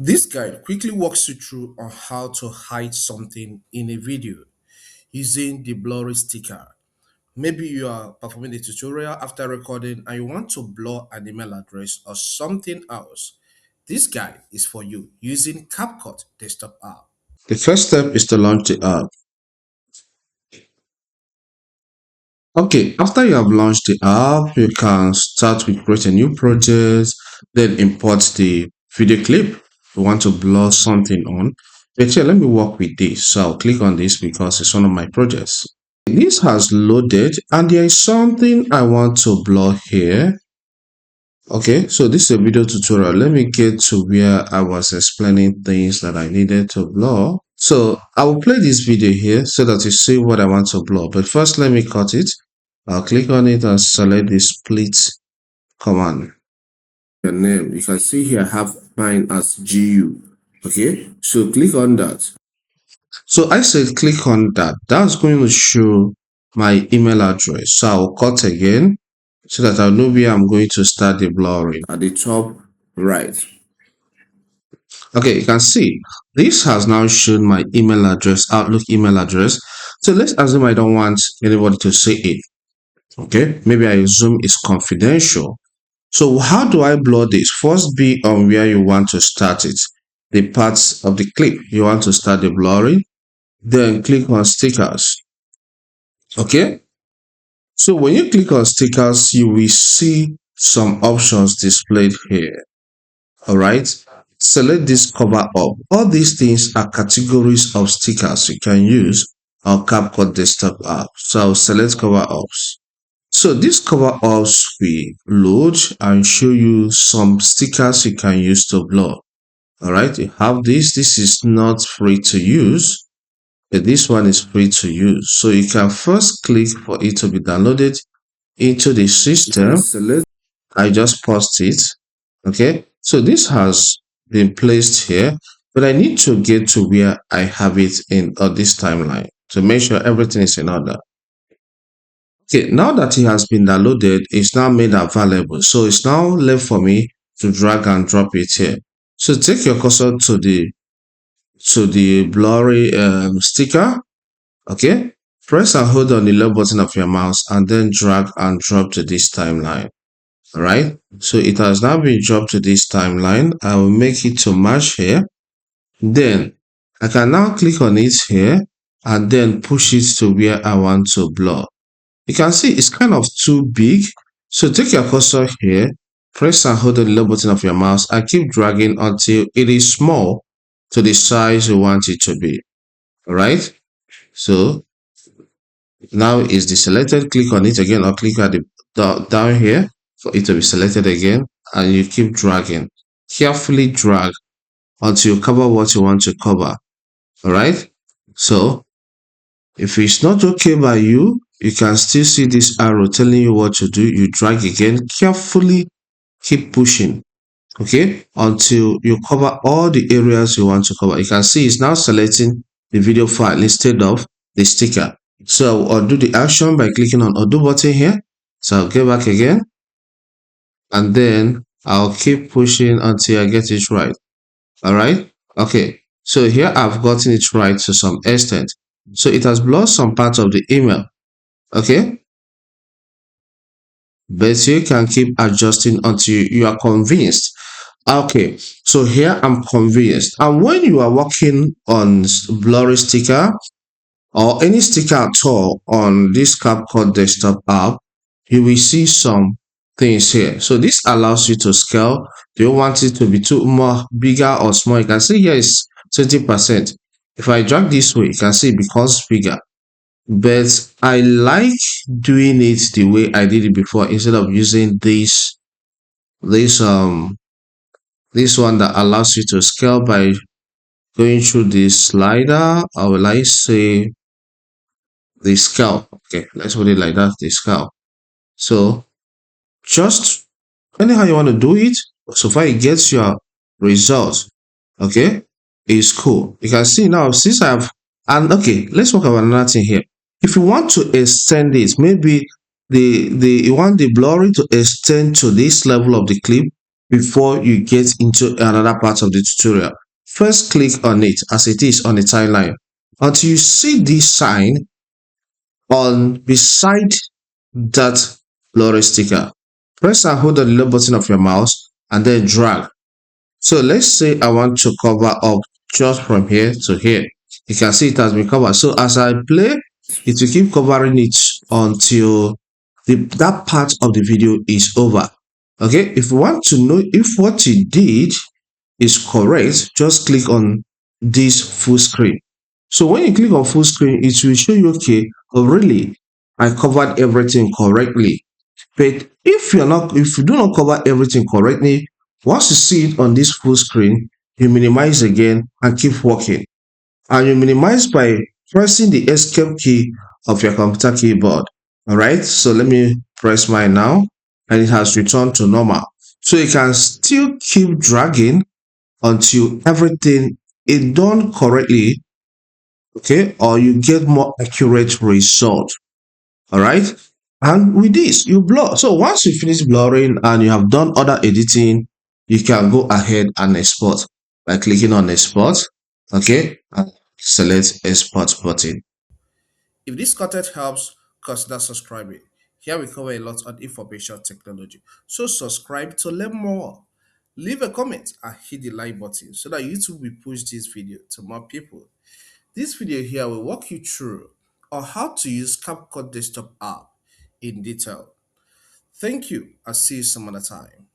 This guide quickly walks you through on how to hide something in a video using the blurry sticker. Maybe you are performing a tutorial after recording and you want to blur an email address or something else. This guide is for you using CapCut Desktop App. The first step is to launch the app. Okay, after you have launched the app, you can start with create a new project, then import the video clip you want to blur something on. But here, let me work with this. So I'll click on this because it's one of my projects. This has loaded and there is something I want to blur here. Okay, so this is a video tutorial. Let me get to where I was explaining things that I needed to blur. So I will play this video here so that you see what I want to blur. But first, let me cut it. I'll click on it and select the split command. Your name, you can see here I have mine as GU. Okay, so click on that. So I said click on that. That's going to show my email address. So I'll cut again so that I'll know where I'm going to start the blurring. At the top right. Okay, you can see this has now shown my email address, Outlook email address. So let's assume I don't want anybody to see it. Okay, maybe I assume it's confidential. So how do I blur this? First, be on where you want to start it, the parts of the clip you want to start the blurring. Then click on stickers. Okay, so when you click on stickers, you will see some options displayed here. All right, select this cover up. All these things are categories of stickers you can use on CapCut Desktop App. So I'll select cover ups. So this cover ups will load and show you some stickers you can use to blur. All right, you have this. This is not free to use. But this one is free to use. So you can first click for it to be downloaded into the system. I just paused it. Okay, so this has been placed here, but I need to get to where I have it in this timeline to make sure everything is in order. Okay, now that it has been downloaded, it's now made available. So it's now left for me to drag and drop it here. So take your cursor to the blurry sticker. Okay, press and hold on the left button of your mouse and then drag and drop to this timeline. All right, so it has now been dropped to this timeline. I will make it to match here. Then I can now click on it here and then push it to where I want to blur. You can see it's kind of too big. So take your cursor here, press and hold the left button of your mouse and keep dragging until it is small to the size you want it to be. All right, so now is deselected. Click on it again or click at the down here for it to be selected again, and you keep dragging. Carefully drag until you cover what you want to cover. All right, so if it's not okay by you, you can still see this arrow telling you what to do. You drag again, carefully keep pushing, okay, until you cover all the areas you want to cover. You can see it's now selecting the video file instead of the sticker. So I'll undo the action by clicking on undo button here. So I'll get back again and then I'll keep pushing until I get it right. All right, okay, so here I've gotten it right to some extent. So it has blurred some parts of the email. Okay, but you can keep adjusting until you are convinced. Okay, so here I'm convinced. And when you are working on blurry sticker or any sticker at all on this CapCut Desktop app, you will see some things here. So this allows you to scale. Do you want it to be too more bigger or small? You can see here is 20%. If I drag this way, you can see it becomes bigger. But I like doing it the way I did it before instead of using this one that allows you to scale by going through this slider, or will I say the scale. Okay, let's put it like that, the scale. So just anyhow you want to do it, so far it gets your results. Okay, it's cool. You can see now since I have, and okay, let's talk about another thing here. If you want to extend it, maybe you want the blurring to extend to this level of the clip, before you get into another part of the tutorial. First click on it as it is on the timeline until you see this sign on beside that blurry sticker. Press and hold on the low button of your mouse and then drag. So let's say I want to cover up just from here to here. You can see it has been covered. So as I play, it will keep covering it until that part of the video is over. Okay, if you want to know if what you did is correct, just click on this full screen. So when you click on full screen, it will show you, okay, oh really, I covered everything correctly. But if you do not cover everything correctly, once you see it on this full screen, you minimize again and keep working. And you minimize by pressing the escape key of your computer keyboard. All right, so let me press mine now, and it has returned to normal. So you can still keep dragging until everything is done correctly, okay, or you get more accurate result. All right, and with this you blur. So once you finish blurring and you have done other editing, you can go ahead and export by clicking on export, okay, and select export button. If this content helps, consider subscribing. Here we cover a lot on information technology. So subscribe to learn more. Leave a comment and hit the like button so that YouTube will push this video to more people. This video here will walk you through on how to use CapCut Desktop app in detail. Thank you and see you some other time.